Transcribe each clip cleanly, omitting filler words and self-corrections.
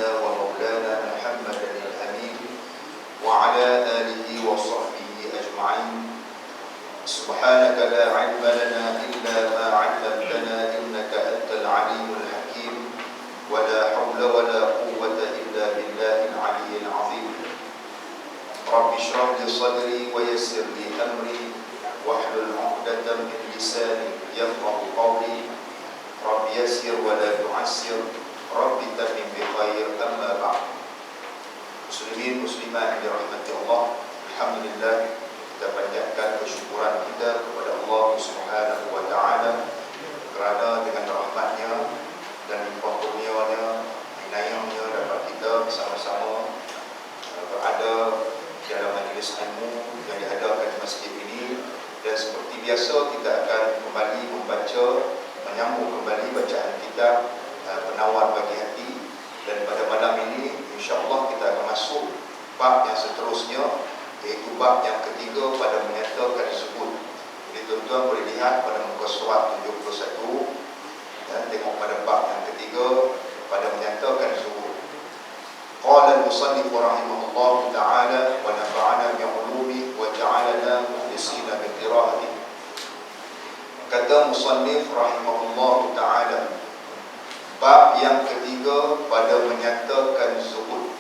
سيدنا ومولانا محمد الأمين وعلى آله وصحبه أجمعين. سبحانك لا علم لنا إلا ما علمتنا إنك أنت العليم الحكيم ولا حول ولا قوة إلا بالله العلي العظيم. رب اشرح لي صدري ويسر لي أمري واحلل عقدة من لساني يفقه قولي. رب يسر ولا تعسر رب تمم بخير. أما بعد. Muslimin muslimat yang dirahmati Allah, alhamdulillah kita panjatkan kesyukuran kita kepada Allah Subhanahu wa taala kerana dengan rahmatnya dan limpah kurnianya, inayahnya dapat kita bersama-sama berada dalam majlis ilmu yang diadakan di masjid ini. Dan seperti biasa kita akan kembali membaca, menyambung kembali bacaan kita penawar bagi hati. Dan pada malam ini insya-Allah kita akan masuk bab yang seterusnya, iaitu bab yang ketiga pada menyatakan sebut. Jadi tuan-tuan boleh lihat pada muka surat 71 dan tengok pada bab yang ketiga pada menyatakan sebut. Qala al-musannif rahimahullah ta'ala wa nafa'ana bi 'ulumihi wa ja'alana mukhlisina bi qira'atihi. Kata musannif rahimahullah ta'ala, bab yang ketiga pada menyatakan zuhud.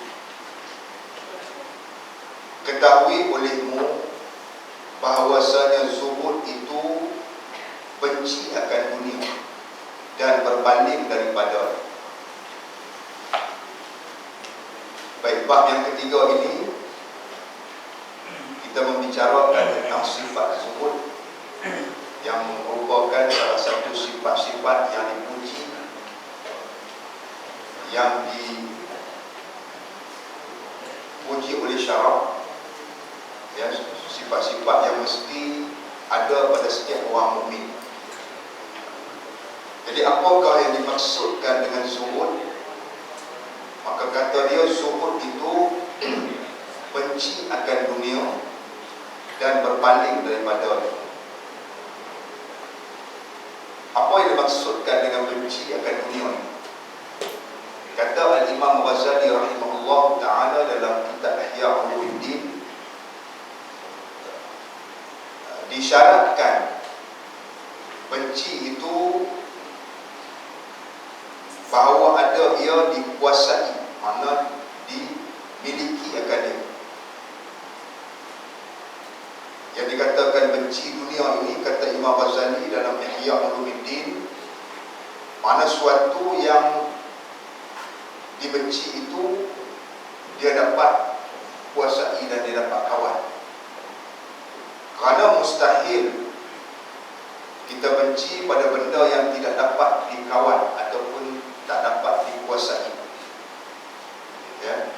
Ketahui olehmu bahawasanya zuhud itu benci akan dunia dan berpaling daripada. Baik, bab yang ketiga ini kita membicarakan tentang sifat zuhud yang merupakan salah satu sifat-sifat yang dipuji, yang dipuji oleh syarak, ya, sifat-sifat yang mesti ada pada setiap orang mukmin. Jadi apakah yang dimaksudkan dengan zuhud? Maka kata dia, zuhud itu benci akan dunia dan berpaling daripada. Apa yang dimaksudkan dengan benci akan dunia ini? Kata Al-Imam Ghazali rahimahullah ta'ala dalam kitab Ihya Ulumuddin, disyaratkan benci itu bahawa ada ia dikuasai, mana dimiliki akan dia. Yang dikatakan benci dunia ini, kata Imam Ghazali dalam Ihya Ulumuddin, mana suatu yang dibenci itu dia dapat kuasai dan dia dapat kawal. Kerana mustahil kita benci pada benda yang tidak dapat dikawal ataupun tak dapat dikuasai, ya.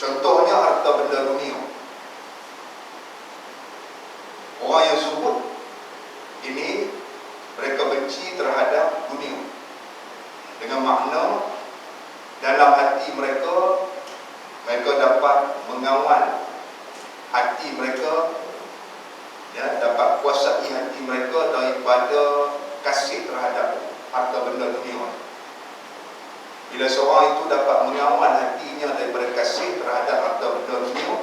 Contohnya harta benda dunia. Orang yang zuhud ini mereka benci terhadap dunia, dengan makna dalam hati mereka, mereka dapat mengawal hati mereka, ya, dapat kuasai hati mereka daripada kasih terhadap harta benda dunia. Bila seorang itu dapat mengawal hatinya daripada kasih terhadap harta benda dunia,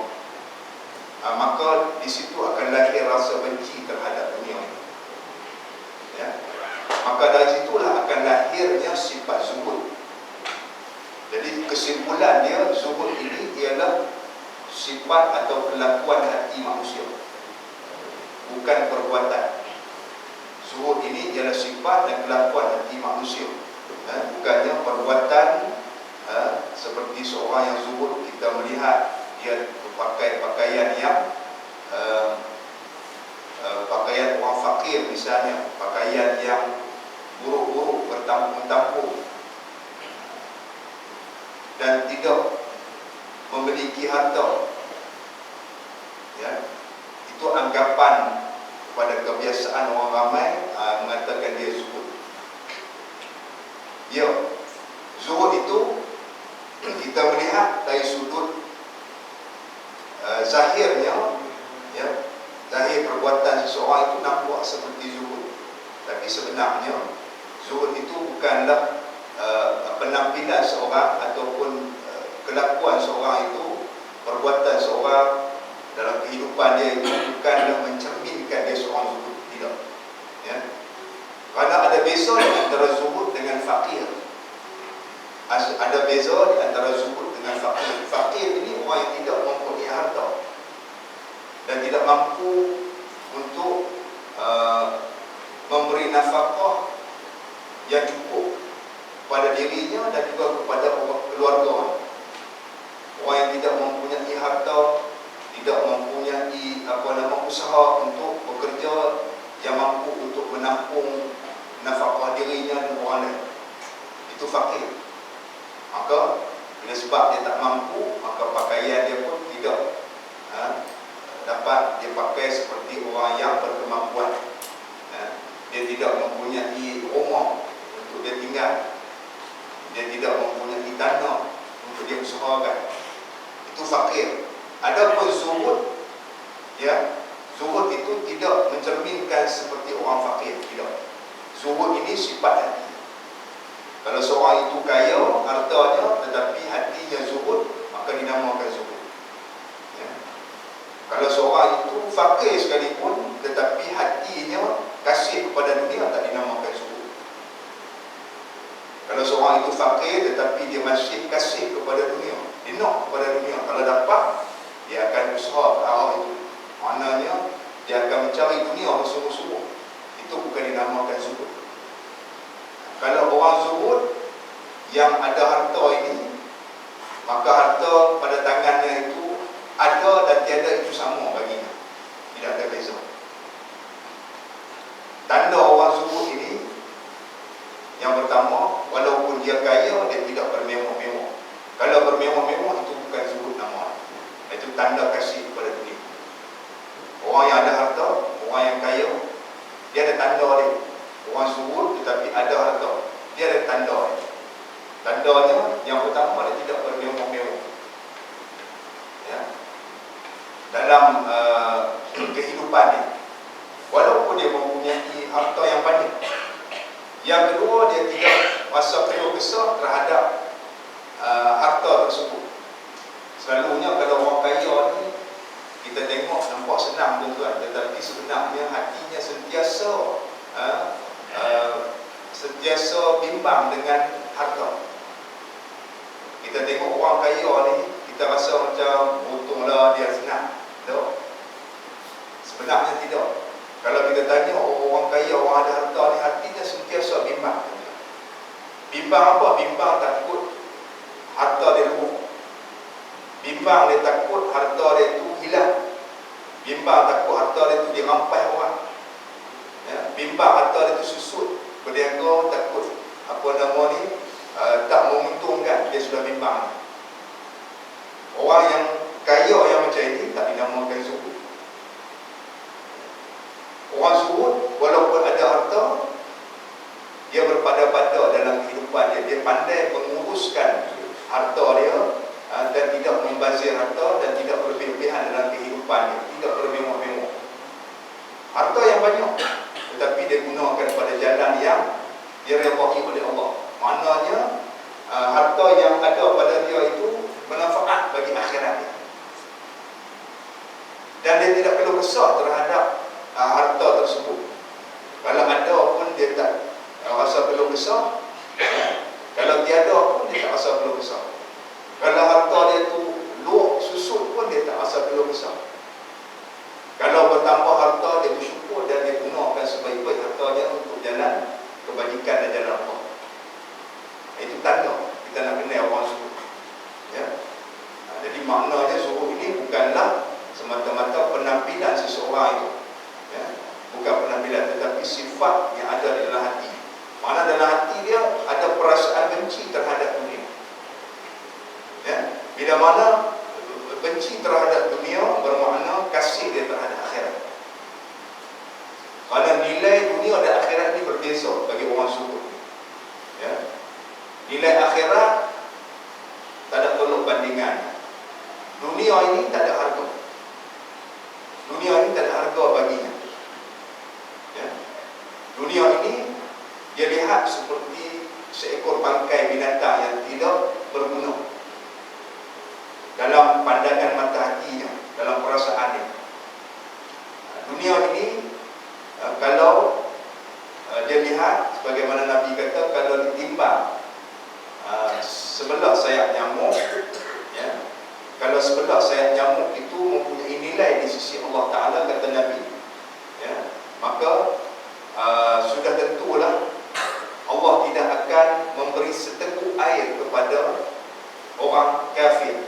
maka di situ akan lahir rasa benci terhadap dunia, ya. Maka dari situlah akan lahirnya sifat zuhud. Jadi kesimpulan dia, zuhud ini ialah sifat atau kelakuan hati manusia, bukan perbuatan. Zuhud ini ialah sifat dan kelakuan hati manusia, bukannya perbuatan. Seperti seorang yang zuhud, kita melihat dia berpakai pakaian yang pakaian orang fakir misalnya, pakaian yang buruk-buruk, bertampung-tampung, dan tidak memiliki harta, ya. Itu anggapan pada kebiasaan orang ramai mengatakan dia zuhud. Ya, zuhud itu kita melihat dari sudut zahirnya, ya, zahir perbuatan seseorang itu nampak seperti zuhud, tapi sebenarnya zuhud itu bukanlah penampilan seorang ataupun kelakuan seorang itu, perbuatan seorang dalam kehidupan dia itu bukanlah mencerminkan dia seorang zuhud, tidak. Ya. Kerana ada beza di antara zuhud dengan fakir. Ada beza di antara zuhud dengan fakir. Fakir ini orang yang tidak mempunyai harta dan tidak mampu untuk memberi nafkah yang cukup kepada dirinya dan juga kepada keluarga. Orang yang tidak mempunyai harta, tidak mempunyai usaha untuk bekerja yang mampu untuk menampung nafkah dirinya dan orang lain, itu fakir. Maka bila sebab dia tak mampu, maka pakaian dia pun tidak dapat dia pakai seperti orang yang berkemampuan. Dia tidak mempunyai rumah untuk dia tinggal, dia tidak mempunyai tanah untuk dia usahakan, itu fakir. Adapun zuhud, ya, zuhud itu tidak mencerminkan seperti orang fakir, tidak. Zuhud ini sifat hati. Kalau seorang itu kaya hartanya tetapi hatinya zuhud, maka dinamakan zuhud. Ya. Kalau seorang itu fakir sekalipun tetapi hatinya kasih kepada dunia, tak dinamakan zuhud. Kalau seorang itu fakir tetapi dia masih kasih kepada dunia, dia nak kepada dunia, kalau dapat dia akan usaha ke arah itu. Maknanya dia akan mencari dunia bersungguh-sungguh. Itu bukan dinamakan zuhud. Kalau orang zuhud yang ada harta ini, maka harta pada tangannya itu ada dan tiada itu sama baginya, tidak ada beza. Tanda orang zuhud ini, yang pertama, walaupun dia kaya, dia tidak bermewah-mewah. Kalau bermewah-mewah, itu bukan zuhud nama. Itu tanda kasih kepada dunia. Orang yang ada harta, orang yang kaya, dia ada tanda dia. Orang zuhud tetapi ada harta, dia ada tanda dia. Tandanya yang pertama, dia tidak bermewah-mewah. Ya. Dalam kehidupan dia, walaupun dia mempunyai harta yang banyak. Yang kedua, dia tidak rasa perlu besar terhadap harta tersebut. Selalunya kalau orang kaya ni, kita tengok nampak senang tuan-tuan, tetapi sebenarnya hatinya sentiasa bimbang dengan harta. Kita tengok orang kaya ni, kita rasa macam untunglah dia senang. Tak? Sebenarnya tidak. Kalau kita tanya orang kaya, orang ada harta ni, hatinya sentiasa bimbang. Bimbang apa? Bimbang takut harta dia luar. Bimbang dia takut harta dia itu hilang. Bimbang takut harta dia itu dirampas orang. Ya, bimbang harta dia itu susut, berniaga, takut tak menguntungkan, dia sudah bimbang. Orang yang kaya yang macam ini tak dinamakan zuhud. Orang zuhud walaupun ada harta, dia berpada-pada dalam kehidupan dia. Dia pandai menguruskan harta dia dan tidak membazir harta dan tidak berlebihan dalam kehidupan dia, tidak bermewah-mewah. Harta yang banyak, tetapi dia gunakan pada jalan yang diridai oleh Allah. Maknanya harta yang ada pada dia itu bermanfaat bagi akhirat dia. Dan dia tidak perlu kesal terhadap harta tersebut. Kalau ada pun dia tak rasa perlu kesal. Kalau tiada pun dia tak rasa perlu kesal. Kalau harta dia tu luak susut pun dia tak rasa perlu kesal. Kalau bertambah harta, dia bersyukur dan dia gunakan sebaik-baik hartanya untuk jalan kebajikan dan jalan Allah. Itu tanda kita nak kenal orang zuhud. Ya. Jadi maknanya zuhud ini bukanlah semata-mata penampilan seseorang itu. Ya. Bukan penampilan, tetapi sifat yang ada di dalam hati. Mana dalam hati dia ada perasaan benci terhadap dunia. Ya. Bila mana benci terhadap dunia, bermakna kasih dia terhadap akhirat. Kerana nilai dunia dan akhirat ini berbeza bagi orang zuhud. Ya. Nilai akhirat tak ada tolok bandingan. Dunia ini tak ada harga. Dunia ini tak ada harga baginya. Ya. Dunia ini dia lihat seperti seekor bangkai binatang yang tidak berguna dalam pandangan mata hatinya, dalam perasaannya. Dunia ini kalau dia lihat, sebagaimana Nabi kata, kalau ditimbang sebelah sayap nyamuk, ya, kalau sebelah sayap nyamuk itu mempunyai nilai di sisi Allah Ta'ala, kata Nabi, ya, maka sudah tentulah Allah tidak akan memberi seteguk air kepada orang kafir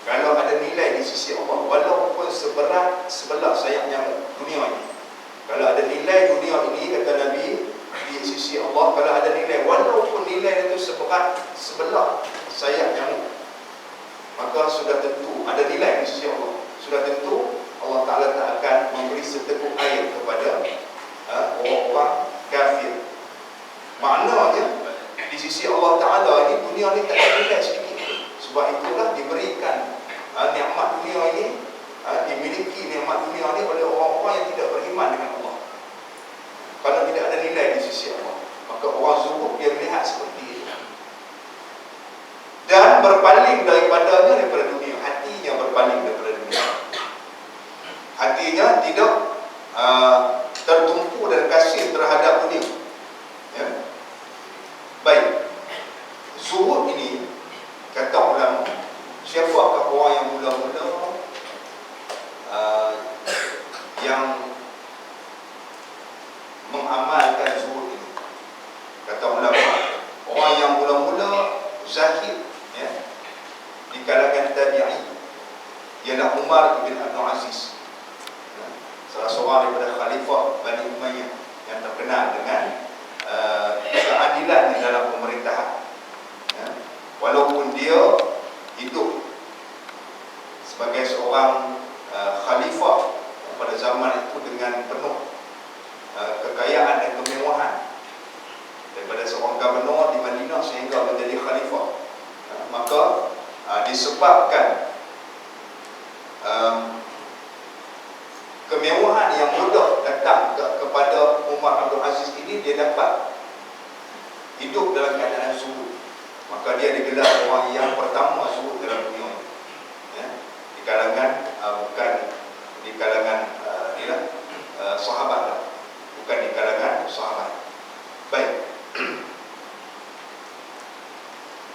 kalau ada nilai di sisi Allah, walaupun seberat sebelah sayap nyamuk dunia ini. Kalau ada nilai dunia ini, kata Nabi, di sisi Allah, kalau ada nilai, walaupun nilai itu seberat sebelah sayap nyamuk, maka sudah tentu ada nilai di sisi Allah. Sudah tentu Allah Ta'ala tak akan memberi seteguk air kepada orang-orang kafir. Maknanya di sisi Allah Ta'ala ini, dunia ini tak ada nilai sedikit. Sebab itulah diberikan nikmat dunia ini, dimiliki nikmat dunia ini oleh orang-orang yang tidak beriman dengan Allah. Kalau tidak ada nilai di sisi Allah, maka orang zuhud dia melihat seperti itu dan berpaling daripada dunia. Hatinya berpaling daripada dunia. Hatinya tidak tertumpu dan kasih terhadap dunia, ya. Baik, zuhud ini, kata ulama, siapakah orang yang mula-mula yang mengamalkan zuhud ini? Kata ulama, orang yang mula-mula zahid, ya, di kalangan tabi'i ialah Umar bin Abdul Aziz, ya, salah seorang daripada khalifah Bani Umayyah yang terkenal dengan keadilan di dalam pemerintahan, ya. Walaupun dia hidup sebagai seorang khalifah pada zaman itu dengan penuh kekayaan dan kemewahan, daripada seorang gubernur di Madinah sehingga menjadi khalifah, maka disebabkan kemewahan yang mudah datang kepada Umar Abdul Aziz ini, dia dapat hidup dalam keadaan zuhud. Maka dia digelar orang yang pertama zuhud dalam dunia ini, ya, di kalangan bukan di kalangan sahabat lah, bukan di kalangan sahabat. Baik.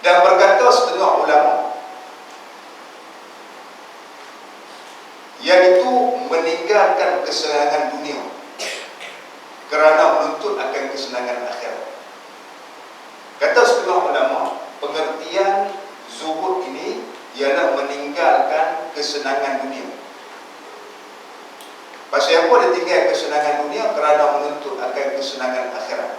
Dan berkata setengah ulama, iaitu meninggalkan kesenangan dunia kerana menuntut akan kesenangan akhirat. Kata setengah ulama, pengertian zuhud ini ialah meninggalkan kesenangan dunia. Pasal apa dia tinggal kesenangan dunia? Kerana menuntut akan kesenangan akhirat.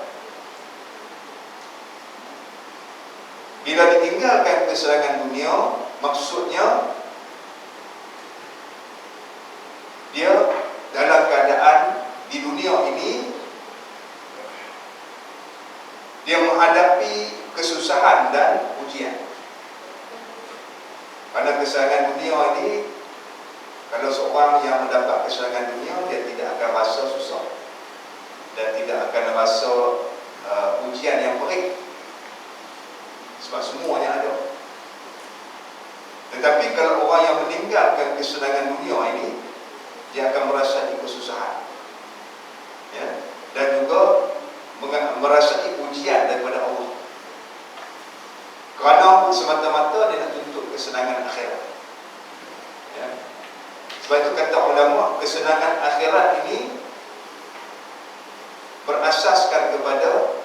Bila ditinggalkan kesenangan dunia, maksudnya dia dalam keadaan di dunia ini dia menghadapi kesusahan dan ujian. Pada kesenangan dunia ini, kalau seorang yang mendapat kesenangan dunia, dia tidak akan rasa susah dan tidak akan rasa ujian yang berat, sebab semuanya ada. Tetapi kalau orang yang meninggalkan kesenangan dunia ini, dia akan merasai kesusahan, ya, dan juga merasai ujian daripada Allah, kerana semata-mata dia nak tuntut kesenangan akhirat, ya. Sebab itu kata ulama, kesenangan akhirat ini berasaskan kepada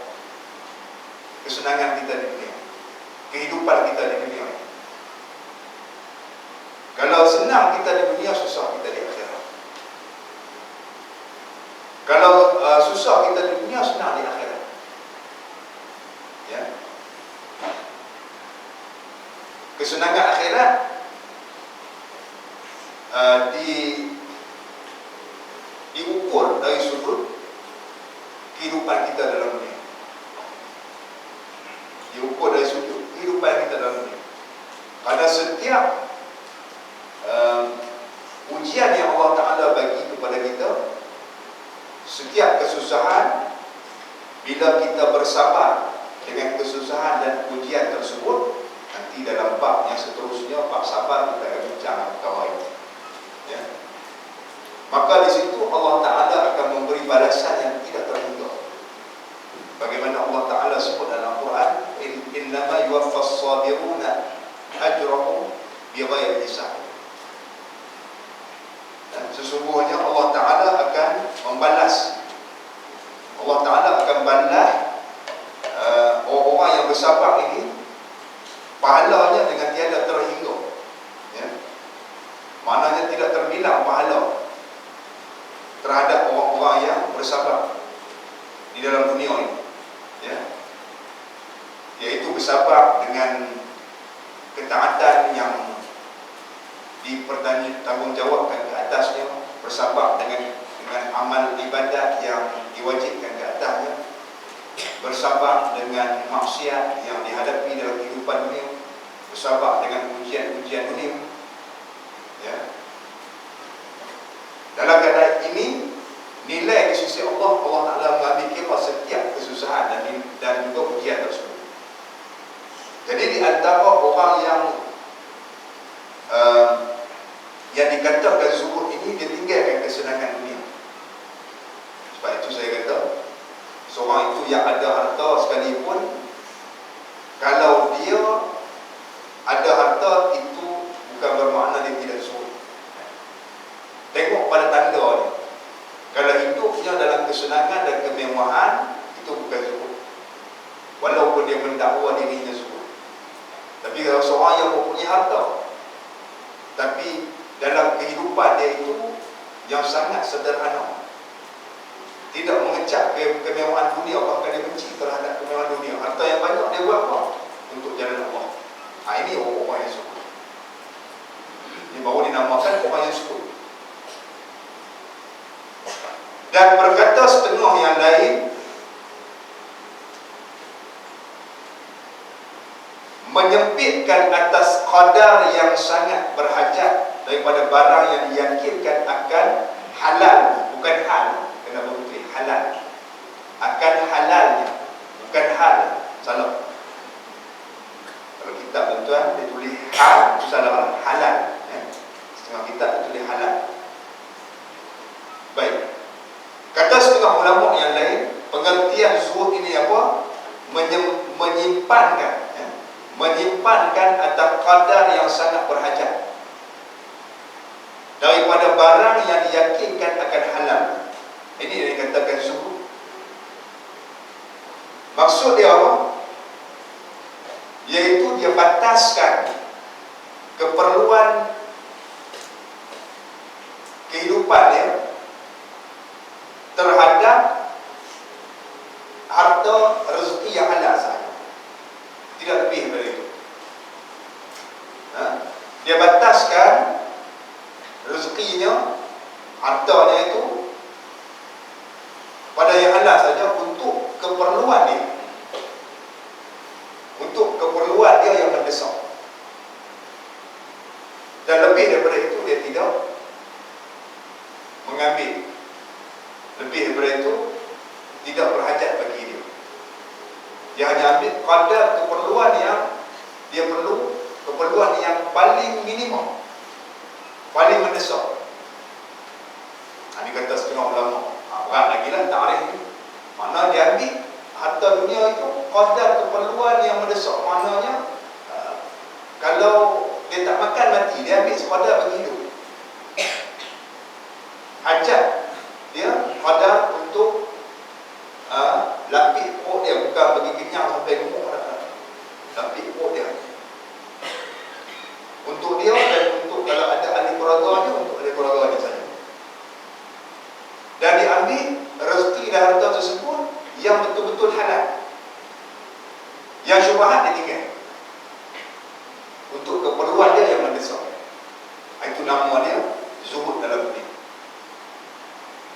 kesenangan kita di dunia, kehidupan kita di dunia. Kalau senang kita di dunia, susah kita di akhirat. Kalau susah kita di dunia, senang di akhirat, ya. Kesenangan akhirat diukur dari sudut kehidupan kita dalam dunia. Diukur dari sudut kehidupan kita dalam dunia. Pada setiap ujian yang Allah Ta'ala bagi kepada kita, setiap kesusahan, bila kita bersabar dengan kesusahan pujian tersebut. Nanti dalam bab yang seterusnya, bab sabar, kita akan bincang perkara ini. Ya. Maka di situ Allah Ta'ala akan memberi balasan yang tidak terhingga. Bagaimana Allah Ta'ala sebut dalam Quran, innama yuwaffas sabiruna ajrahum bighairi hisab. Sesungguhnya Allah Ta'ala akan membalas, Allah Ta'ala akan balas orang-orang yang bersabar ini pahalanya dengan tiada terhingga. Ya. Maknanya tidak terbilang pahala terhadap orang-orang yang bersabar di dalam dunia ini. Ya. Iaitu bersabar dengan ketaatan yang dipertanggungjawabkan ke atasnya, bersabar dengan amal ibadat yang diwajibkan ke atasnya, bersabar dengan maksiat yang dihadapi dalam kehidupan dunia, bersabar dengan ujian-ujian dunia. Ya. Dalam keadaan ini, nilai di sisi Allah, Allah Ta'ala mengambil kira setiap kesusahan dan juga ujian tersebut. Jadi di antara orang yang dikatakan zuhud ini, dia tinggalkan kesenangan dunia. Sebab itu saya kata, seorang itu yang ada harta sekalipun, kalau dia ada harta, itu bukan bermakna dia tidak zuhud. Tengok pada tanda dia. Kalau hidupnya dalam kesenangan dan kemewahan, itu bukan zuhud, walaupun dia mendakwa dirinya zuhud. Tapi kalau seorang yang mempunyai harta, tapi dalam kehidupan dia itu yang sangat sederhana, tidak mengecap kemewahan dunia, bahkan dia benci terhadap kemewahan dunia, harta yang banyak dia buat apa? Untuk jalan Allah. Ini orang-orang yang zuhud. Ini baru dinamakan orang yang zuhud. Dan berkata setengah yang lain, menyempitkan atas qadar yang sangat berhajat daripada barang yang diyakinkan akan halal, bukan hal, kena berhenti halal, akan halalnya, bukan hal, salah. Kalau kitab tuan-tuan dia tulis hal, itu salah, halal. Setengah kitab dia tulis halal. Baik. Kata setengah ulama yang lain, pengertian zuhud ini apa? Menyimpankan atas qadar yang sangat berhajat daripada barang yang diyakinkan akan halal. Ini yang dikatakan zuhud. Maksud dia apa? Iaitu dia bataskan keperluan kehidupan dia terhadap harta rezeki yang halal sahaja, tidak lebih dari itu. Dia bataskan rezekinya, hartanya itu pada yang halal saja untuk keperluan dia, untuk keperluan dia yang mendesak. Dan lebih daripada itu dia tidak mengambil. Lebih daripada itu tidak berhajat bagi dia. Dia hanya ambil kadar keperluan yang dia perlu, keperluan yang paling minimum, paling mendesak. Ini kata setengah ulama. Berat lagi lah ta'rif ni. Mana dia ambil harta dunia itu kadar keperluan yang mendesak. Maknanya kalau dia tak makan mati, dia ambil sekadar bagi hidup. Hajat dia kadar untuk lapik perut dia, bukan bagi kenyang sampai gemuk dah. Lapik perut dia untuk dia, dan untuk kalau ada ahli keluarga dia, untuk ahli keluarga dia saja. Dan diambil rezeki dan harta tersebut yang betul-betul halal, yang syubhat dia tinggal untuk keperluan dia yang mendesak. Itu nama dia zuhud dalam dunia.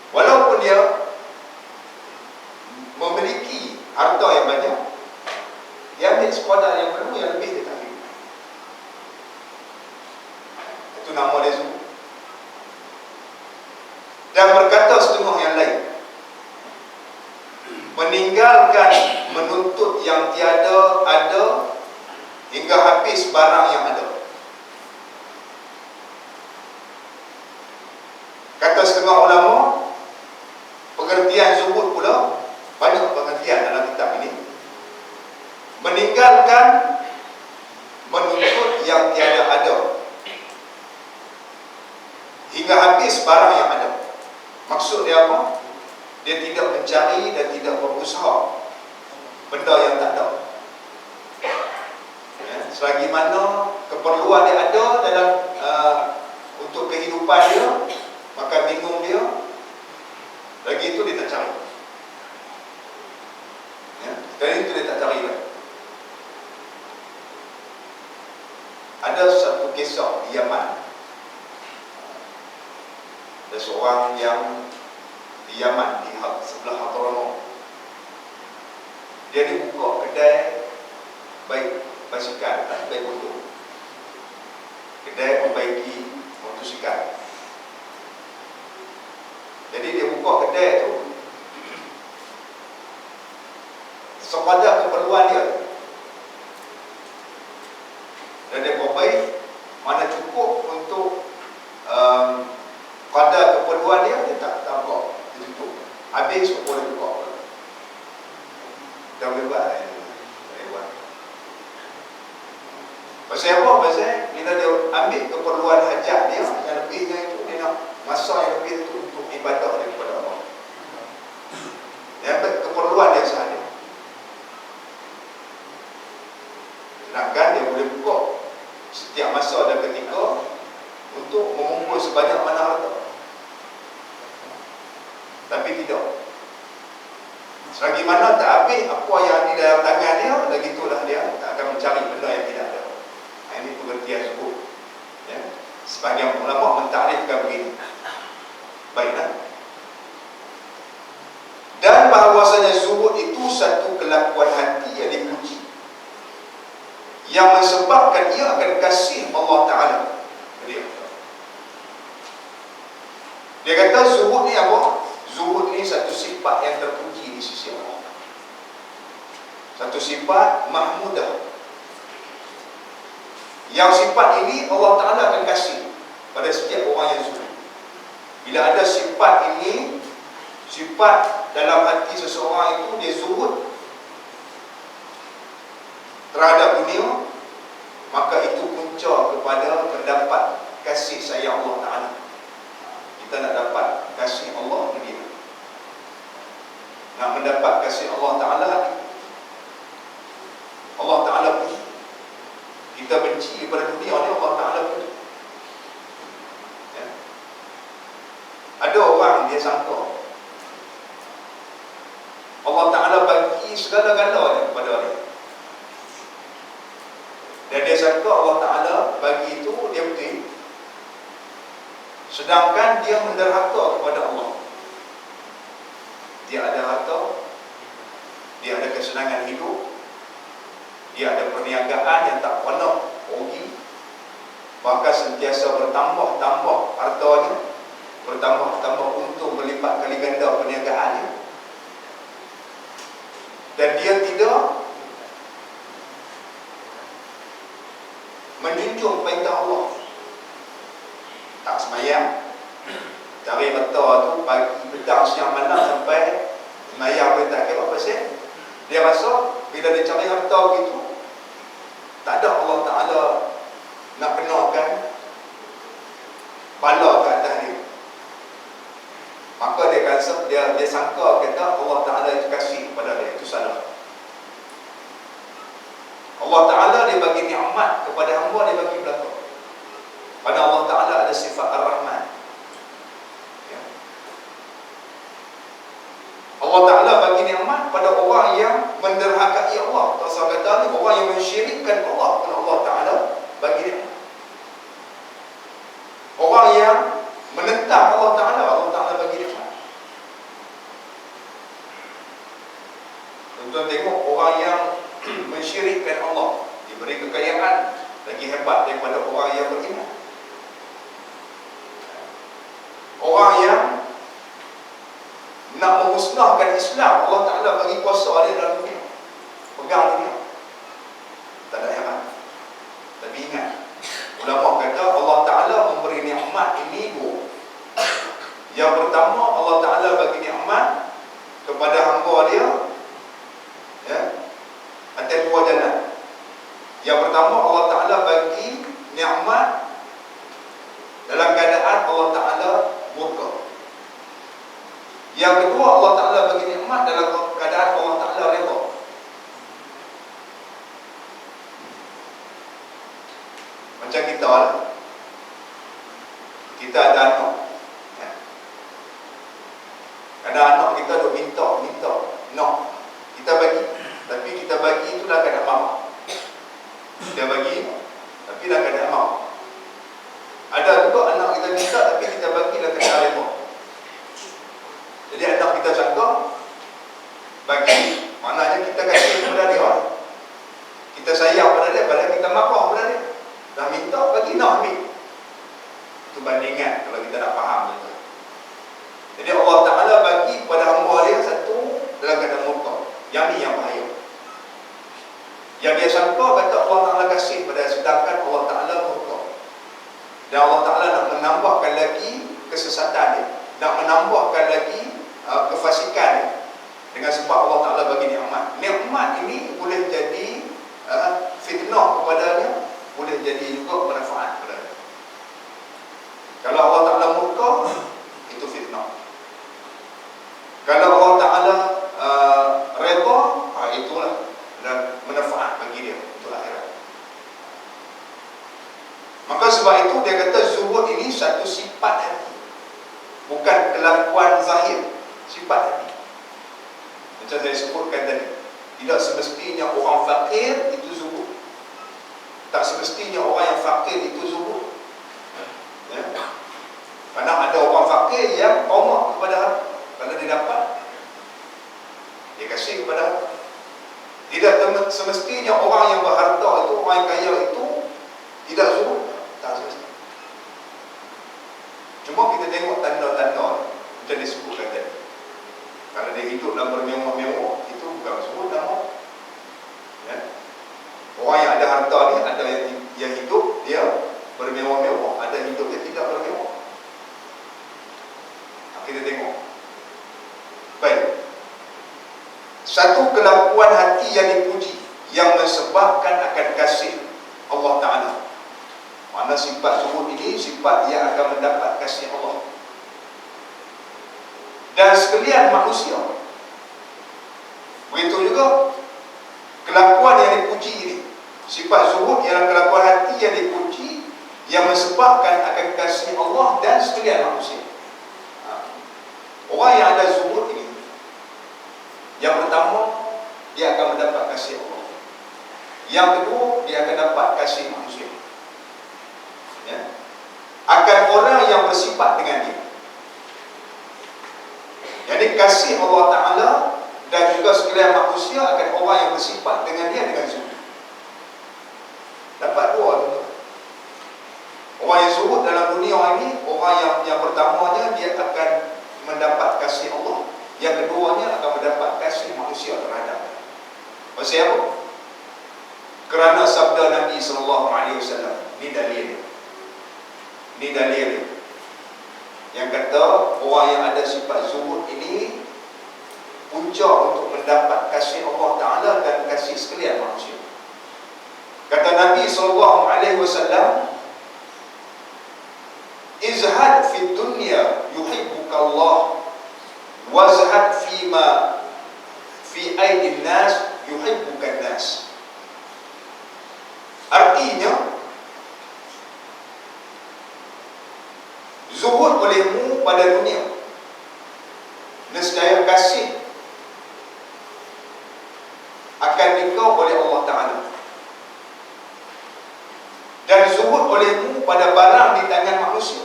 Walaupun dia memiliki harta yang banyak, dia ambil sekadar yang perlu, yang lebih dia tak ambil. Itu nama dia zuhud. Dan berkata setengah yang lain, meninggalkan menuntut yang tiada ada habis barang yang ada. Kata setengah ulama, pengertian zuhud pula banyak pengertian dalam kitab ini. Meninggalkan menuntut yang tiada ada hingga habis barang yang ada. Maksud dia apa? Dia tidak mencari dan tidak berusaha benda yang tak ada. Selagi mana keperluan dia ada dalam untuk kehidupan dia, makan minum dia, lagi itu dia tak cari. Sekali itu dia tak cari lagi. Ada satu kisah di Yaman. Ada seorang yang di Yaman, di sebelah Hadramaut. Dia buka kedai baik basikal, baik motor. Kedai membaiki motosikal. Jadi dia buka kedai tu sekadar keperluan dia. Dan dia baik mana cukup untuk kadar keperluan dia, dia tak buka. Dia tutup. Habis boleh buka. Dah boleh buat. Pasal apa? Pasal bila dia ambil keperluan hajat dia, yang lebihnya itu dia nak masa yang lebih itu untuk ibadah dia kepada Allah. Dia ambil keperluan dia sahaja. Sedangkan dia boleh buka setiap masa dan ketika untuk mengumpul sebanyak mana harta. Tapi tidak. Selagi mana tak habis apa yang ada dalam tangan dia, lagi itulah dia tak akan mencari benda yang tidak ada. Ini pengertian zuhud. Ya. Sebagian ulama mentakrifkan begini. Baiklah. Dan bahawasanya zuhud itu satu kelakuan hati yang dipuji, yang menyebabkan ia akan kasih Allah Ta'ala. Dia kata zuhud ni apa? Zuhud ni satu sifat yang terpuji di sisi Allah. Satu sifat mahmudah. Yang sifat ini Allah Ta'ala akan kasih pada setiap orang yang zuhud. Bila ada sifat ini, sifat dalam hati seseorang itu, dia zuhud terhadap dunia, maka itu punca kepada mendapat kasih sayang Allah Ta'ala. Kita nak dapat kasih Allah ni dia. Nak mendapat kasih Allah Ta'ala, Allah Ta'ala puji. Kita benci kepada dunia ni, Allah Ta'ala puji. Ya. Ada orang dia sangka Allah Ta'ala bagi segala-galanya kepada dia. Dan dia sangka Allah Ta'ala bagi itu dia betul. Sedangkan dia menderhaka kepada Allah. Dia ada harta, dia ada kesenangan hidup, dia ada perniagaan yang tak pernah rugi, bahkan sentiasa bertambah-tambah hartanya, bertambah-tambah untung berlipat kali ganda perniagaannya. Dan dia tidak menjunjung perintah Allah. Tak semayang, cari harta tu pagi, petang, siang, malam sampai semayang boleh tak kira pasal dia rasa bila dia cari harta gitu, tak ada Allah Ta'ala nak kenakan bala ke atas dia. Maka dia sangka kata Allah Ta'ala itu kasih kepada dia. Itu salah. Allah Ta'ala dia bagi nikmat kepada hamba, dia bagi belakang. Pada Allah Ta'ala ada sifat Ar-Rahman. Ya. Allah Ta'ala bagi nikmat pada orang yang menderhakai Allah. Rasul kata ni orang yang mensyirikkan Allah, pada Allah Ta'ala bagi nikmat. Orang yang menentang Allah Ta'ala, Allah Ta'ala bagi nikmat. Tuan-tuan tengok orang yang mensyirikkan Allah diberi kekayaan lagi hebat daripada orang yang beriman. Orang yang nak memusnahkan Islam, Allah Ta'ala bagi kuasa dia dalam dunia, pegang dunia. Tak ada heran. ingat. Ulama kata Allah Ta'ala memberi nikmat ini dua. Yang pertama, Allah Ta'ala bagi nikmat kepada hamba dia, ya, atas dua jalan. Yang pertama, Allah Ta'ala bagi nikmat dalam keadaan Allah Ta'ala murka. Yang kedua, Allah Ta'ala bagi nikmat dalam keadaan Allah Ta'ala redha. Macam kita lah, kita ada anak, ya. Ada anak kita duk minta, nak kita bagi, tapi kita bagi itu dah keadaan marah. Kita bagi, tapi dah keadaan marah. Ada juga anak kita minta, tapi kita bagi dah keadaan redha. Jadi anak kita cakap bagi, maknanya kita kasih kepada dia, kita sayang pada dia, padahal kita marah pada dia. Dah minta, bagi, nak ambil. Itu bandingan kalau kita nak faham itu. Jadi Allah Ta'ala bagi kepada hamba dia satu dalam keadaan murka. Yang ni yang bahaya. Yang dia sangka kata Allah Ta'ala kasih pada, sedangkan Allah Ta'ala murka. Dan Allah Ta'ala nak menambahkan lagi kesesatan dia, nak menambahkan lagi kefasikan dia, dengan sebab Allah Ta'ala bagi nikmat. Nikmat ini boleh jadi fitnah kepadanya, boleh jadi juga manfaat kepada dia. Kalau Allah Ta'ala murka, itu fitnah. Kalau Allah Ta'ala redha, itulah dan manfaat bagi dia untuk akhirat. Maka sebab itu dia kata zuhud ini satu sifat hati, bukan kelakuan zahir, sifat hati. Macam saya sebutkan tadi, tidak semestinya orang fakir itu zuhud. Tak semestinya orang yang fakir itu zuhud, ya. Karena ada orang fakir yang tamak kepada harta. Kalau dia dapat, dia kasih kepada harta. Tidak semestinya orang yang berharta itu, orang yang kaya itu tidak zuhud. Tak semestinya. Cuma kita tengok tanda-tanda macam disebutkan tadi. Kalau dia hidup dalam bermewah-mewah, itu bukan zuhud nama, ya. Orang yang ada harta ni, ada yang hidup dia bermewah-mewah, ada hidup dia tidak bermewah. Kita tengok. Baik. Satu kelakuan hati yang dipuji, yang menyebabkan akan kasih Allah Ta'ala. Mana sifat zuhud ini sifat yang akan mendapat kasih Allah. Dan sekalian manusia. Begitu juga kelakuan yang dipuji ini, sifat zuhud ialah kelakuan hati yang dipuji, yang menyebabkan akan kasih Allah dan sekalian manusia. Orang yang ada zuhud ini, yang pertama, dia akan mendapat kasih Allah. Yang kedua, dia akan dapat kasih manusia, ya. Akan orang yang bersifat dengan dia. Jadi kasih Allah Ta'ala dan juga sekalian manusia akan orang yang bersifat dengan dia dengan zuhud. Dapat dua tu. Orang yang zuhud dalam dunia ini, orang yang pertamanya dia akan mendapat kasih Allah, yang keduanya akan mendapat kasih manusia terhadap. Pasal apa? Kerana sabda Nabi SAW. Ini dalil. Ini dalil yang kata orang yang ada sifat zuhud ini punca untuk mendapat kasih Allah Ta'ala dan kasih sekalian manusia. Kata Nabi SAW, izhad fi dunya yuhibbuka Allah, wazhad fima fi aidin nas yuhibbuka nas. Artinya, zuhud olehmu pada dunia, nescaya kasih akan dikau oleh Allah Ta'ala. Dan zuhud olehmu pada barang di tangan manusia,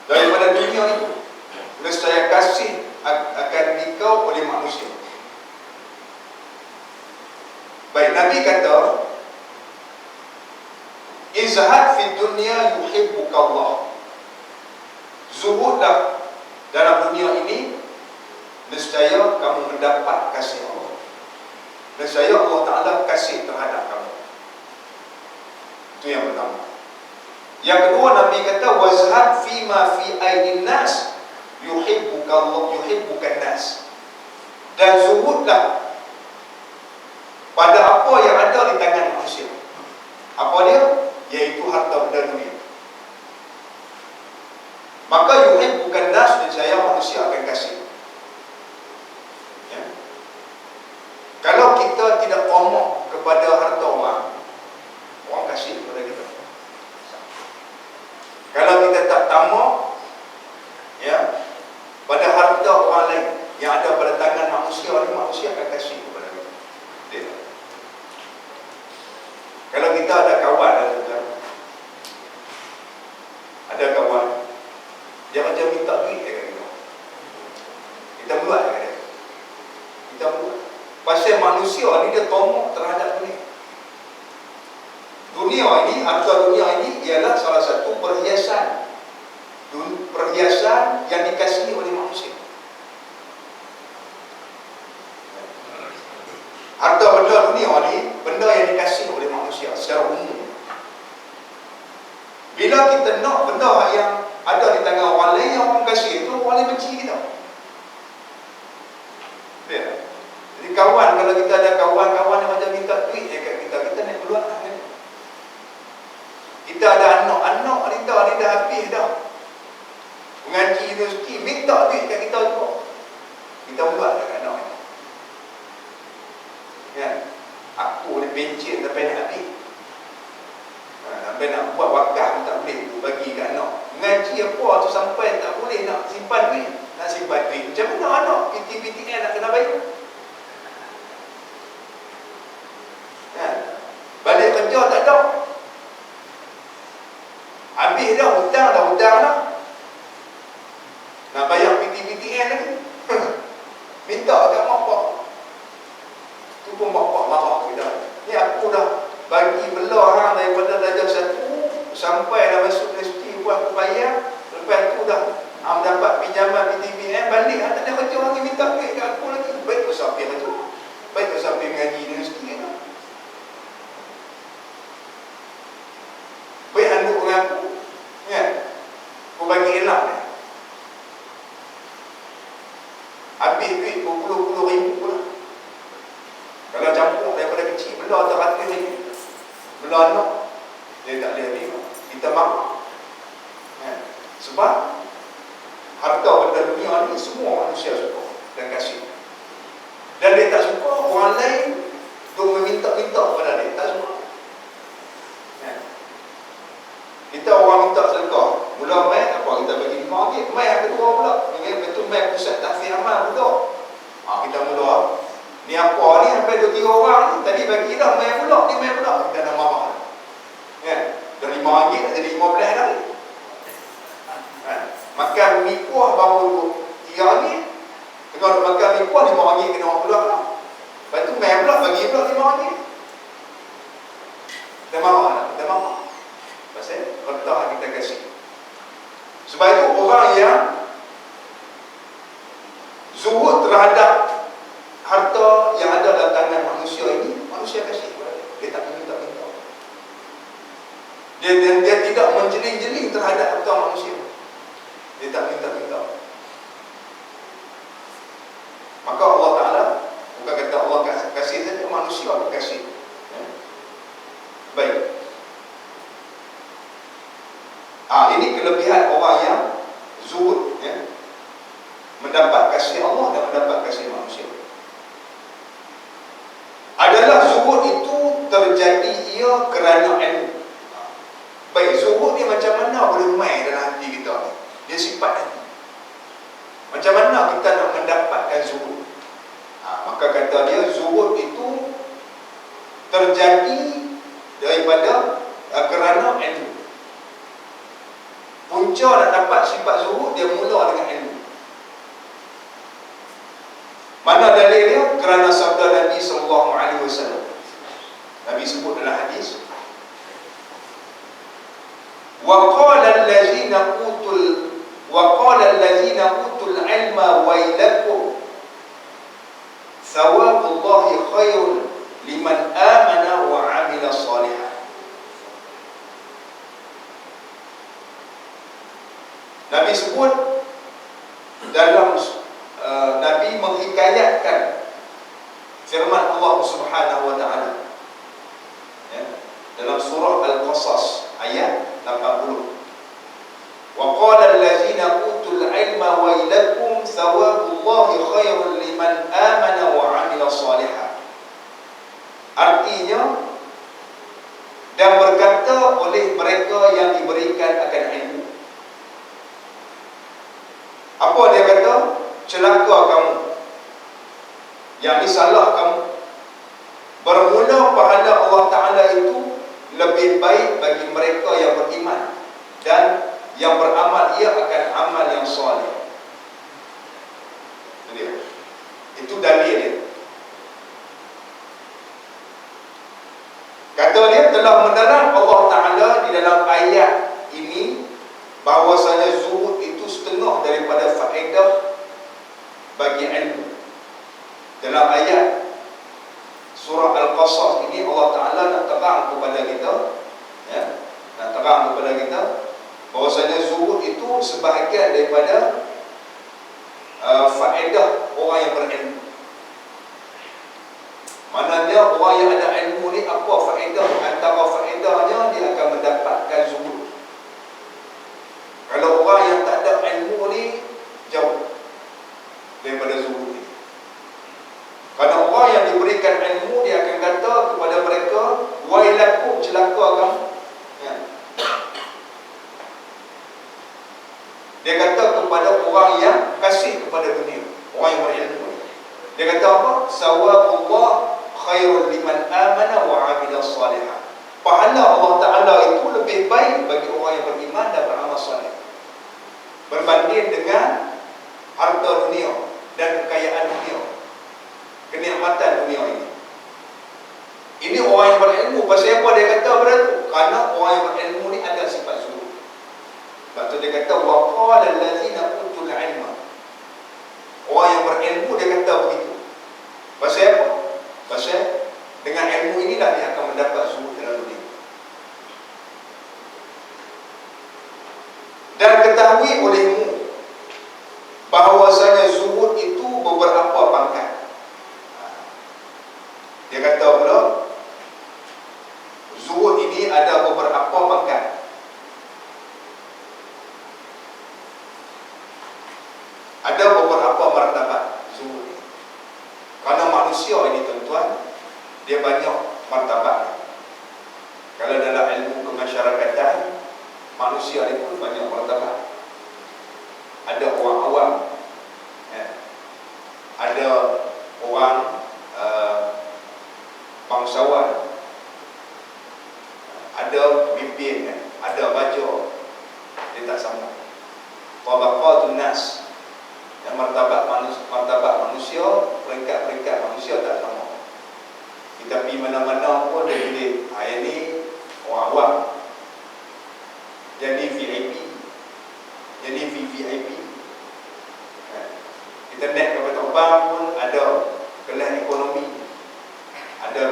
daripada dunia itu, nescaya kasih akan dikau oleh manusia. Baik, Nabi kata, izhad fi dunya yuhibbuka Allah. Zuhudlah dalam dunia ini, nescaya kamu mendapat kasih Allah. Nescaya Allah Ta'ala kasih terhadap kamu. Itu yang pertama. Yang kedua, Nabi kata wazhab fima fi aidin nas yuhibbukan nas. Dan zuhudlah pada apa yang ada di tangan manusia. Apa dia? Yaitu harta benda dunia. Maka yuhibbukan nas, dan saya manusia akan kasih. Ya. Kalau kita tidak omong kepada harta orang, orang kasih kepada kita. Kalau kita tak tamak, ya, pada harta orang lain yang ada pada tangan manusia ni, manusia akan kasih kepada kita. Dia. Kalau kita ada kawan, ada kawan, dia macam minta duit dekat kita, kita buat dekat dia. Kita buat. Pasal manusia ni dia tomok terhadap dunia. Dunia ini, harta dunia ini ialah salah satu perhiasan yang dikasihi oleh manusia. Harta benda dunia ni benda yang dikasihi oleh manusia secara umum. Bila kita nak benda yang ada di tangan orang lain yang orang kasih itu, orang lain benci kita. Ya. Jadi kawan, kalau kita ada kawan-kawan yang macam minta duit dekat kita, kita nak keluar. Kita ada anak-anak kita ni dah habis dah mengaji universiti, minta duit kat kita juga, kita buat dekat anak ni. Ya. Aku ni pencet sampai nak habis, sampai nak buat wakaf tak boleh bagi kat anak. Mengaji apa tu sampai tak boleh nak simpan duit. Nak simpan duit macam mana anak PTPTN nak kena bayar? Ya. Balik kerja tak ada, habis dah hutang dah. Nak bayar PTPTN lagi. Minta kat mak bapak. Tu pun bapak marah kita. Ni aku dah bagi belah hang daripada darjah 1 sampai dah masuk universiti pun aku bayar. Lepas tu dah dapat pinjaman PTPTN, balik tak ada kerja lagi, minta duit kat aku lagi. Baik tu siapa kerja? Baik tu siapa mengaji di universiti kan? Baik anduk dengan aku. Ya. Aku bagi elak dia. Habis duit berpuluh-puluh ribu pula. Kalau campur daripada kecil, belah terakhir ni, belah anak, dia tak boleh terima. Kita marah. Ya. Sebab harta benda dunia ni semua manusia suka dan kasih. Dan dia tak suka orang lain untuk meminta-minta kepada dia. Tak suka. Ya. Kita orang minta sedekah, mula mai apa kita bagi RM5, mai yang kedua pula. Betul mai pusat tahfiz amal pula. Kita mula ni apa ni sampai 2-3 orang ni tadi bagi dah mai pula, ni mai pula. Kita dah marah. Ya, dari RM5 nak jadi RM15 dah. Makan mi kuah baru 3 ringgit. Kalau makan mi kuah RM5 kena orang pula lah. Lepas tu mai pula bagi pula RM5. Kita marah. Pasal harta kita kasih. Sebab itu orang yang zuhud terhadap harta yang ada dalam tangan manusia ini, manusia kasih kepada dia. Dia tak minta-minta. Dia tidak menjeling-jeling terhadap harta manusia. Dia tak minta-minta. Maka Allah Ta'ala bukan kata Allah kasih saja, manusia pun kasih. Ya. Baik. Ini kelebihan orang yang zuhud, ya, mendapat kasih Allah dan mendapat kasih manusia. Adalah zuhud itu terjadi ia kerana ilmu. Baik, zuhud ni macam mana boleh main dalam hati kita ni? Dia sifat hati. Macam mana kita nak mendapatkan zuhud? Maka kata dia, zuhud itu terjadi daripada kerana ilmu. Punca nak dapat sifat zuhud, dia mula dengan ilmu. Mana dalil dia? Kerana sabda Nabi SAW. Nabi sebut dalam hadis, وَقَالَ الَّذِينَ أُوتُوا الْعِلْمَ وَيْلَكُمْ ثَوَابُ اللَّهِ خَيْرٌ لِمَنْ آمَنَ وَعَمِلَ صَالِحًا. disebut dalam Nabi menghikayatkan firman Allah Subhanahu wa taala, ya, dalam surah Al-Qasas ayat 80. Wa qala allazina utul ilma wailakum thawabullahi khairul liman amana wa 'amila shalihan. Artinya, dan berkata oleh mereka yang diberikan akan ilmu. Apa dia kata? Celaka kamu, yang disalah kamu. Bermula pahala Allah Ta'ala itu lebih baik bagi mereka yang beriman dan yang beramal ia akan amal yang soleh. Itu dalil dia. Kata dia, telah menerang Allah Ta'ala di dalam ayat ini bahawasanya zuhud itu setengah daripada faedah bagi ilmu. Dalam ayat surah Al-Qasas ini Allah Ta'ala nak terang kepada kita, ya, nak terang kepada kita bahawasanya zuhud itu sebahagian daripada faedah orang yang berilmu. Maknanya orang yang ada ilmu ni, apa faedah? Antara faedahnya dia akan mendapatkan zuhud. Kalau orang yang tak ada ilmu ni, jauh daripada zuhud ni. Kerana orang yang diberikan ilmu, dia akan kata kepada mereka, wailakum, celaka kamu, ya. Dia kata kepada orang yang kasih kepada dunia, orang yang berilmu. Dia kata apa? Sawabullah khairul liman amana wa 'amila shalihan. Pahala Allah Ta'ala itu lebih baik bagi orang yang beriman dan beramal soleh, berbanding dengan harta dunia dan kekayaan dunia, kenikmatan dunia ini. Ini orang yang berilmu. Pasal apa dia kata benda tu? Kerana orang yang berilmu ni ada sifat zuhud. Sebab tu dia kata wa qala allazina utul ilma. Orang yang berilmu dia kata begitu. Pasal apa? Pasal dengan ilmu inilah dia akan mendapat zuhud dalam dunia. Dan ketahui olehmu bahawasanya zuhud itu beberapa pangkat. Dia kata pula, zuhud ini ada beberapa pangkat. Ada beberapa martabat zuhud ini. Kerana manusia ini tuan-tuan, dia banyak martabat. Kalau dalam ilmu kemasyarakatan, manusia ini pun banyak martabat. Ada orang awam, ya. Ada orang bangsawan, ada pemimpin, ya. Ada baja. Dia tak sama. Tabaqatun nas. Yang martabat manusia, peringkat-peringkat manusia tak sama. Kita pergi mana-mana pun dia boleh, yang ni orang awam, jadi VIP, jadi VVIP. Kita naik kapal terbang pun ada kelas ekonomi, ada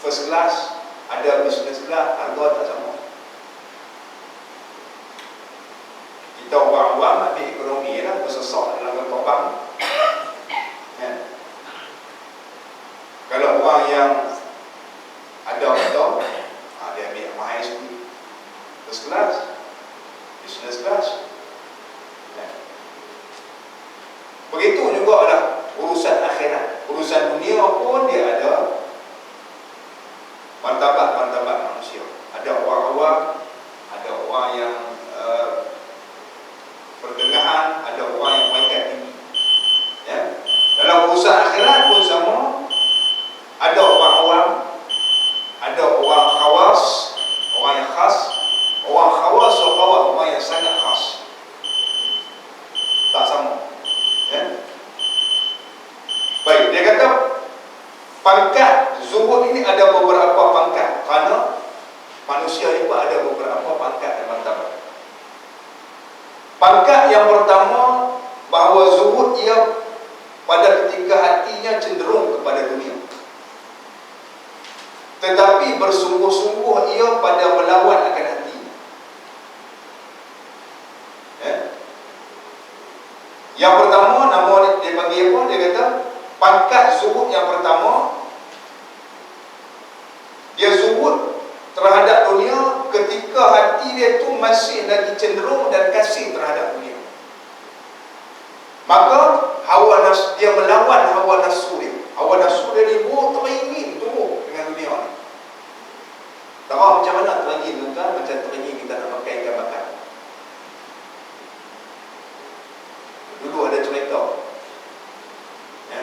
first class, ada business class, harga tak sama. Kita orang awam ambil ekonomi lah, bersesak dalam kapal terbang, ya. Kalau orang yang ada motor, dia ambil high speed, first class, business class, ya. Begitu juga lah urusan akhirat. Urusan dunia pun dia ada martabat-martabat manusia. Ada orang awam, ada orang yang pertengahan, ada orang yang peringkat tinggi, ya. Dalam urusan akhirat pun sama. Ada orang awam, ada orang khawas, orang yang khas. Orang khawas atau khawas, orang yang sangat khas, tak sama, ya. Baik, dia kata pangkat zuhud ini ada beberapa pangkat. Kerana manusia ini pun ada beberapa pangkat dan martabat. Pangkat yang pertama, bahawa zuhud ia pada ketika hatinya cenderung kepada dunia, tetapi bersungguh-sungguh ia pada melawan akan hati, ya. Yang pertama, nama dia bagi apa? Dia kata pangkat zuhud yang pertama, dia zuhud terhadap dunia ketika hati dia tu masih lagi cenderung dan kasih terhadap dunia. Maka hawa nafsu dia melawan hawa nafsu dia. Hawa nafsu dia ni teringin tumbuh dengan dunia ni. Tahu macam mana teringin tuan? Macam teringin kita nak makan ikan bakar. Dulu ada cerita, ya,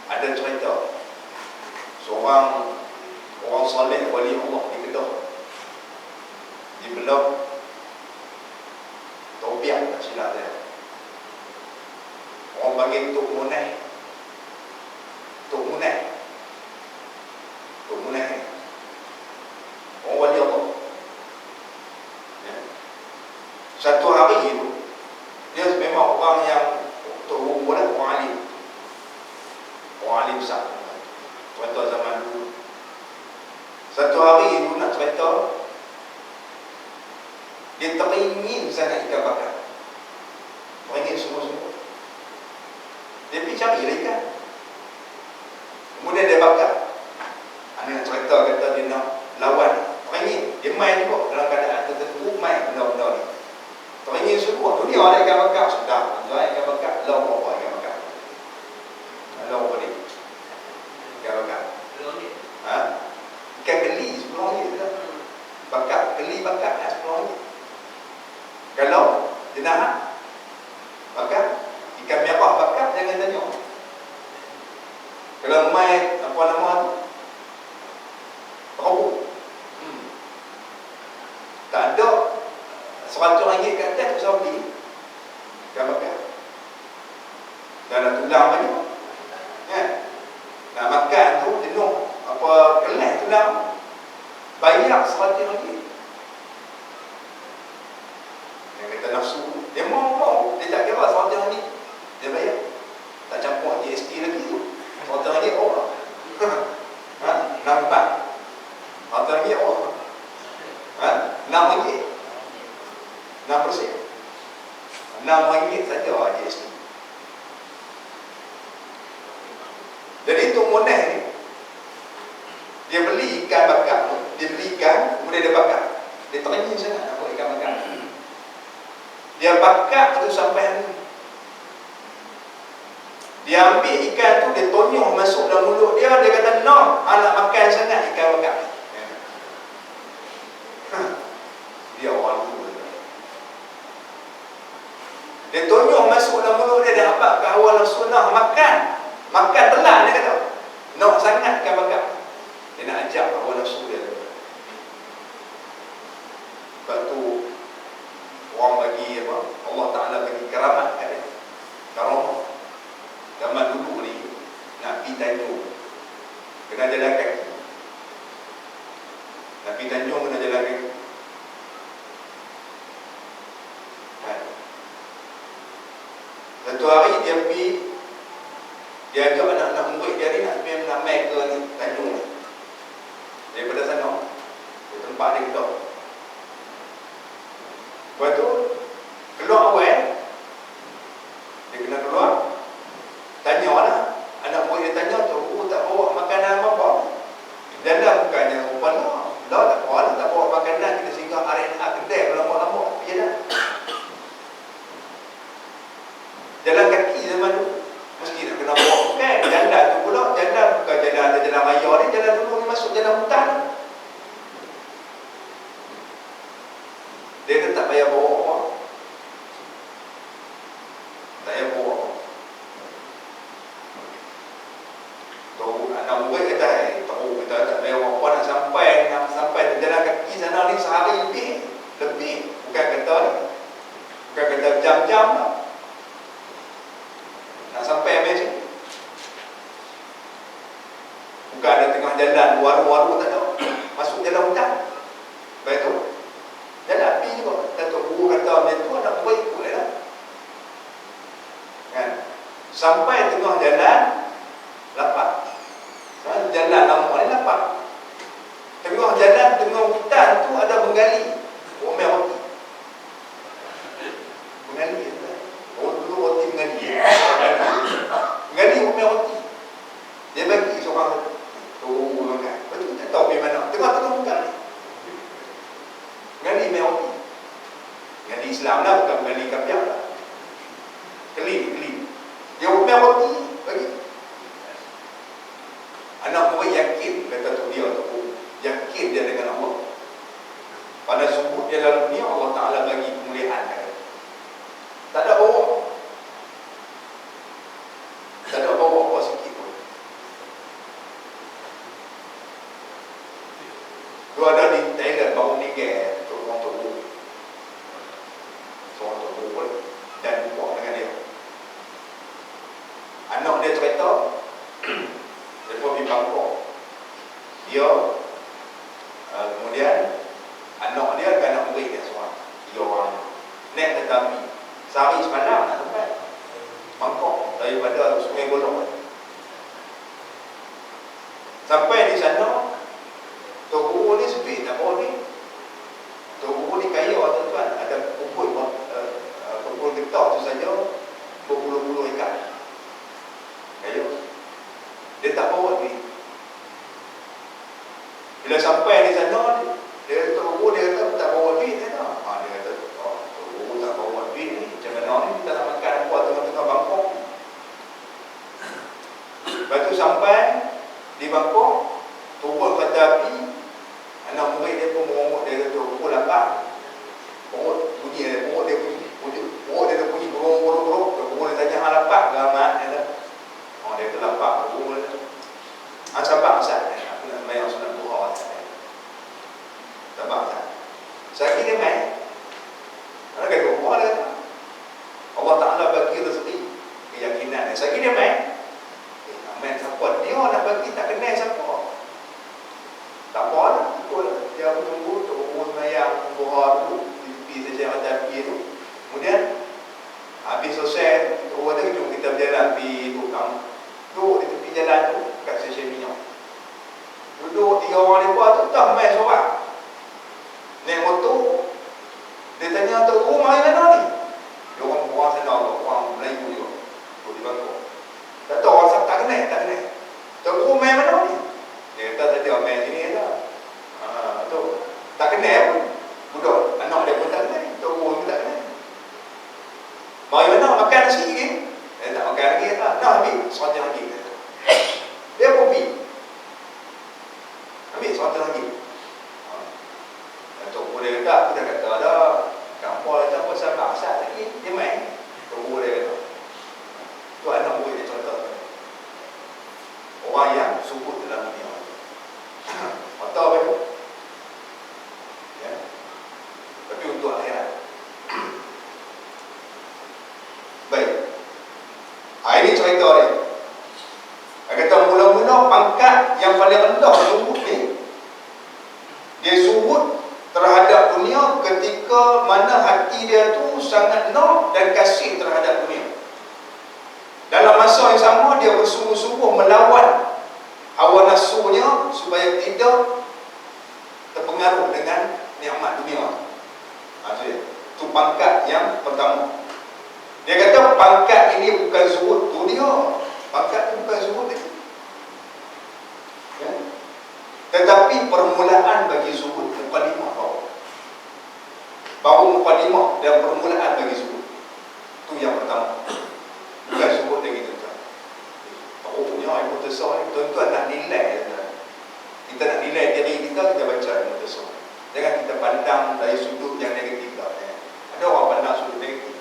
ada cerita seorang orang soleh wali Allah di Kedah, di Belok Taubiah tak silap dia. Orang panggil Tok Munai. Tok Munai. Tok Munai. Orang wali Allah. Ya. Satu hari itu, dia memang orang yang terhubung lah, orang alim. Orang alim besar. Cerita zaman dulu. Satu hari itu nak cerita, dia teringin sangat ikan bakar. Teringin semua-semua. Dia pergi cari ikan. Kemudian dia bakar. Ini nak cerita kata dia nak lawan. Teringin. Dia main juga dalam keadaan tertentu, main benda-benda ni. Teringin semua. Dunia ada ikan bakar. Sudah. Tuan ikan bakar. Lau apa ikan bakar? Lau apa ni? Ikan bakar. Ha? Ikan keli RM10 sudah. Bakar. Keli bakar RM10. Kalau jenah bakar, ikan merah bakar, jangan tanya. Kalau main apa nama tu? Robot. Tak ada RM100 kat atas tu Saudi. Ikan bakar. Dah nak tulang banyak. Kan? Nak makan tu jenuh apa kelas tulang. Bayar RM100. Yang kata nafsu, dia mau, dia tak kira RM100. Dia bayar. Tak campur GST lagi tu. RM100 orang. Ha? Nampak. RM100 orang. Ha? RM6. 6%. RM6 saja GST. Jadi Tok Munai ni, dia beli ikan bakar tu. Dia beli ikan, kemudian dia bakar. Dia teringin sangat nak buat ikan bakar. Dia bakar tu sampai ni. Dia ambil ikan tu, dia tonyong masuk dalam mulut dia. Dia kata, no, nak makan sangat ikan bakar. Dia orang tu. Dia tonyong masuk dalam mulut dia. Dia habak ke awal sunnah makan. Makan telan dia kata. No, sangat ikan bakar. Dia nak ajak awal nafsu dia. Sebab tu orang bagi apa? Allah Ta'ala bagi keramat kat dia. Karamah. Zaman dulu ni nak pergi Tanjung kena jalan kaki. Nak pergi Tanjung kena jalan kaki. Satu hari dia pergi, dia ajak anak-anak murid dia ni nak main ke Tanjung ni. Daripada sana, di tempat dia Kedah. Lepas tu keluar awal, dia kena keluar. Tanya lah, anak murid dia tanya tu, tak bawa makanan apa? Dalam bukannya rupa lah, tak bawa lah, tak bawa makanan. Kita singgah arena kedai berlambak-lambak pergi jalan. Jalan kaki zaman tu mesti nak kena bawa bukan. Jalan tu pula, jalan bukan jalan ada jalan raya ni, jalan dulu ni masuk jalan hutan. Dia kata tak payah bawa apa. Tak payah bawa apa. Tu anak murid kata, tahu kita tak payah bawa apa, nak sampai jalan kaki sana ni sehari lebih. Bukan kata ni, bukan kata jam-jam lah. Nak sampai habis ni. Bukan ada tengah jalan, waru-waru tak ada. Masuk jalan hutan. Lepas tu jalan api juga. Datuk Guru kata macam tu, anak murid ikut lah. Kan? Sampai tengah jalan, lapar. Jalan lama ni lapar. Tengah jalan, tengah hutan tu ada menggali. Omel roti. Menggali. Dulu roti menggali. Tengah-tengah bukan ni. Mengali Mewati. Mengali Islam lah, bukan mengali Kapiak lah. Keli. Dia Mewati bagi. Anak murid yakin, kata tu dia tu. Yakin dia dengan Allah. Pada sudut dia dalam dunia, Allah Ta'ala bagi kemuliaan. Tak ada bawa. Tak ada bawa apa sikit pun. Dia ada di Thailand, baru meninggal tu orang tu. Seorang tu pun dan buat dengan dia. Anak dia cerita, dia pun pergi Bangkok. Dia kemudian anak dia dengan anak murid dia seorang, 3 orang. Naik kereta api sehari semalam nak sampai Bangkok daripada Sungai Golong. Sampai di sana, Tok Guru ni sepi, tak bawa ni. Tok Guru ni kaya tuan-tuan, ada kumpul getah tu saja berpuluh-puluh ikan. Kaya. Dia tak bawa duit. Bila sampai di sana, dia Tok Guru dia kata tak bawa duit. Dia kata, Tok Guru tak bawa duit ni, macam mana ni kita nak makan apa tengah-tengah Bangkok. Lepas tu sampai di Bangkok, turun kereta api, anak murid dia pun merongok. Dia kata, Tok Guru lapar. Perut bunyi, perut dia dah bunyi berong-berong. Tok Guru dia tanya, hang lapar ke amat? Dia kata, dia kata lapar. Tok Guru dia kata, hang sabar Ustaz, aku nak bayar sunat duha. Sabar Ustaz. Sekali dia main. Ada kata, Allah dia kata, Allah Ta'ala bagi rezeki, keyakinan. Sekali dia main. Nak main siapa? Dia nak bagi tak kenal siapa. Tak apa lah, betul lah. Dia tunggu, Tok Guru semayang duha dulu di tepi saja kereta api tu. Kemudian habis selesai, Tok Guru kata, jom kita berjalan pergi tukang. Duduk di tepi jalan tu, kat stesen minyak. Duduk 3 orang lepas tu, tak main seorang. Naik motor. Dia tanya, Tok Guru mari mana ni? Dia orang sana, orang Melayu juga. Duduk di Bangkok. Tak tahu orang siapa, tak kenal. Tok Guru main mana ni? Dia kata tadi orang main sini lah. Tu. Tak kenal pun. Budak, anak dia pun tak kenal. Tok Guru pun tak kenal. Mari mana makan nasi lagi? Dia tak makan lagi lah. Nak ambil, serata lagi. Dia pun pergi. Ambil serata lagi. Tok Guru dia kata, aku dah kata dah. Kampung dia tak apa sabar asal lagi. Dia main. Tok Guru dia kata. Tu anak murid dia contoh. Orang yang subut dalam dunia. Mata apa itu? Ya. Tapi untuk akhirat. Baik. Ini cerita dia. Dia kata mula-mula pangkat yang paling rendah zuhud ni, dia zuhud terhadap dunia ketika mana hati dia tu sangat nak dan kasih terhadap dunia. Dalam masa yang sama, dia bersungguh-sungguh melawan hawa nafsunya supaya tidak terpengaruh dengan nikmat dunia. Itu pangkat yang pertama. Dia kata pangkat ini bukan zuhud dunia. Pangkat ini bukan zuhud ini. Ya? Tetapi permulaan bagi zuhud, mukadimah baru mukadimah dan permulaan bagi zuhud. Itu yang pertama. Bukan zuhud lagi tuan-tuan. Punya ilmu tasawuf, tuan-tuan nak nilai. Kita nak nilai diri kita baca ilmu tasawuf. Jangan kita pandang dari sudut yang negatif lah. Ada orang pandang sudut negatif.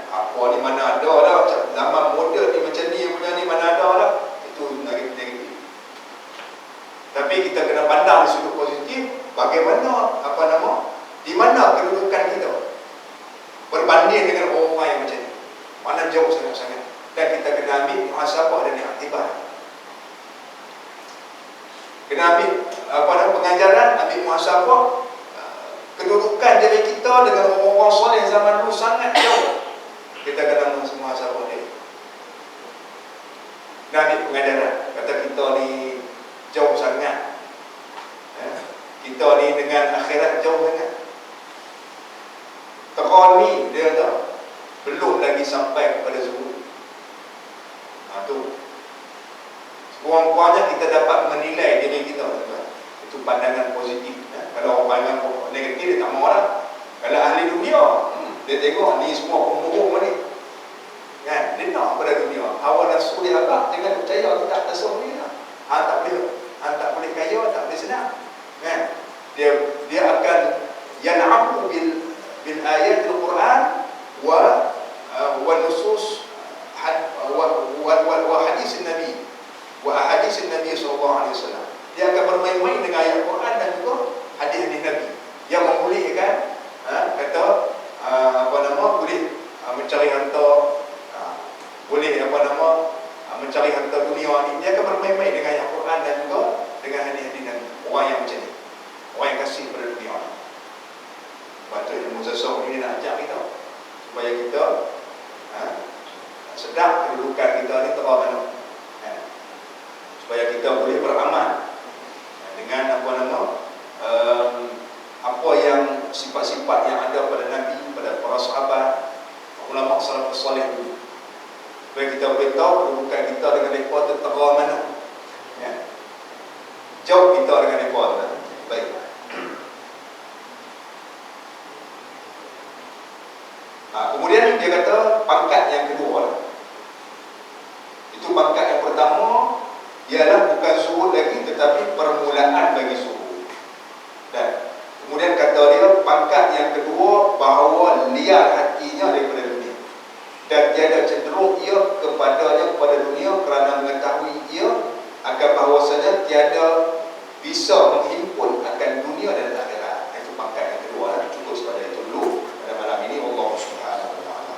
Apa ni mana ada lah, zaman moden ni macam ni punya ni mana ada lah. Itu negatif. Tapi kita kena pandang dari sudut positif. Bagaimana, di mana kedudukan kita berbanding dengan orang yang macam ni. Mana jauh sangat-sangat. Dan kita kena ambil muhasabah dan iktibar. Kena ambil pengajaran, ambil muhasabah. Kedudukan diri kita dengan orang-orang soleh zaman dulu sangat jauh. Kita kena muhasabah dia. Kena ambil pengajaran. Kata kita ni jauh sangat. Kita ni dengan akhirat jauh sangat. Terani dia tak belum lagi sampai kepada zuhud. Tu. Kurang-kurangnya kita dapat menilai diri kita. Itu pandangan positif. Kalau orang pandangan negatif, dia tak mau lah. Kalau ahli dunia, dia tengok ni semua pemurung ni. Kan? Dia nak pada dunia. Hawa nafsu dia agak, jangan percaya kita tak tasawuf ni lah. Tak boleh kaya, tak boleh senang. Kan? Dia akan yan'amu bil ayat al-Quran wa nusus wa hadis Nabi wa ahadits Nabi sallallahu alaihi wasallam. Dia akan bermain-main dengan ayat Quran dan juga hadis-hadis Nabi yang membolehkan boleh mencari harta, boleh mencari harta dunia ni. Dia akan bermain-main dengan ayat Quran dan juga dengan hadis-hadis Nabi. Orang yang macam ni, orang yang kasih pada dunia ni. Patut ilmu tasawuf ini nak ajak kita supaya kita sedar kedudukan kita ni terang mana, supaya kita boleh beramal dengan apa yang sifat-sifat yang ada pada Nabi, pada para sahabat, ulama salafus salih dulu, supaya kita boleh tahu kedudukan kita dengan mereka tu terang mana, jauh kita dengan mereka tu. Baik. Kemudian dia kata pangkat yang kedua, itu pangkat yang pertama ialah bukan zuhud lagi tetapi permulaan bagi zuhud. Dan kemudian kata dia pangkat yang kedua bahawa liar hatinya daripada dunia dan tiada cenderung ia kepada dunia kerana mengetahui ia akan bahawasanya tiada bisa menghimpun akan dunia dan akhirat. Itu pangkat yang kedua. Cukup sepada itu dulu pada malam ini. Allah Subhanahu wa taala.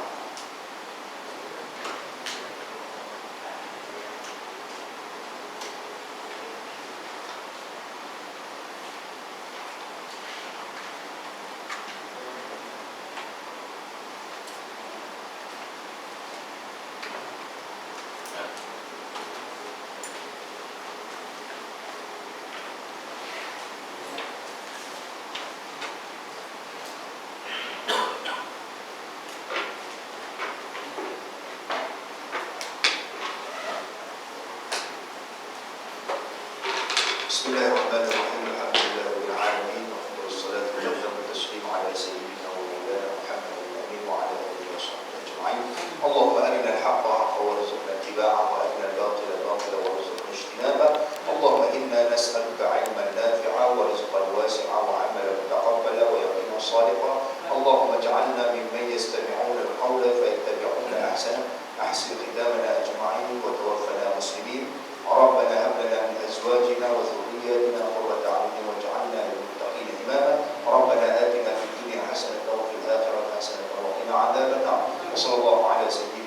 Bismillahirrahmanirrahim. Alhamdulillahirrahmanirrahim. Wassalatu wassalamu taslim ala sayyidina wa maulana Muhammadin amin wa ala alihi wa sahbihi ajma'in. Allahumma arina al-haqqa haqqan warzuqna ittiba'ahu wa arina al-batila batilan warzuqna ijtinabah. Allahumma inna nas'aluka 'ilman nafi'an wa rizqan wasi'an wa 'amalan mutaqabbalan wa yaqinan shadiqan. Allahumma ij'alna mimman yastami'una al-qawla fayattabi'una ahsana. Ahsin khidamana ajma'in wa tawaffana muslimin. ربنا هب لنا من ازواجنا وذرياتنا قرة اعين واجعلنا للمتقين اماما. ربنا آتنا في الدنيا حسنة وفي الآخرة حسنة وقنا عذاب النار. وصلى الله على سيدنا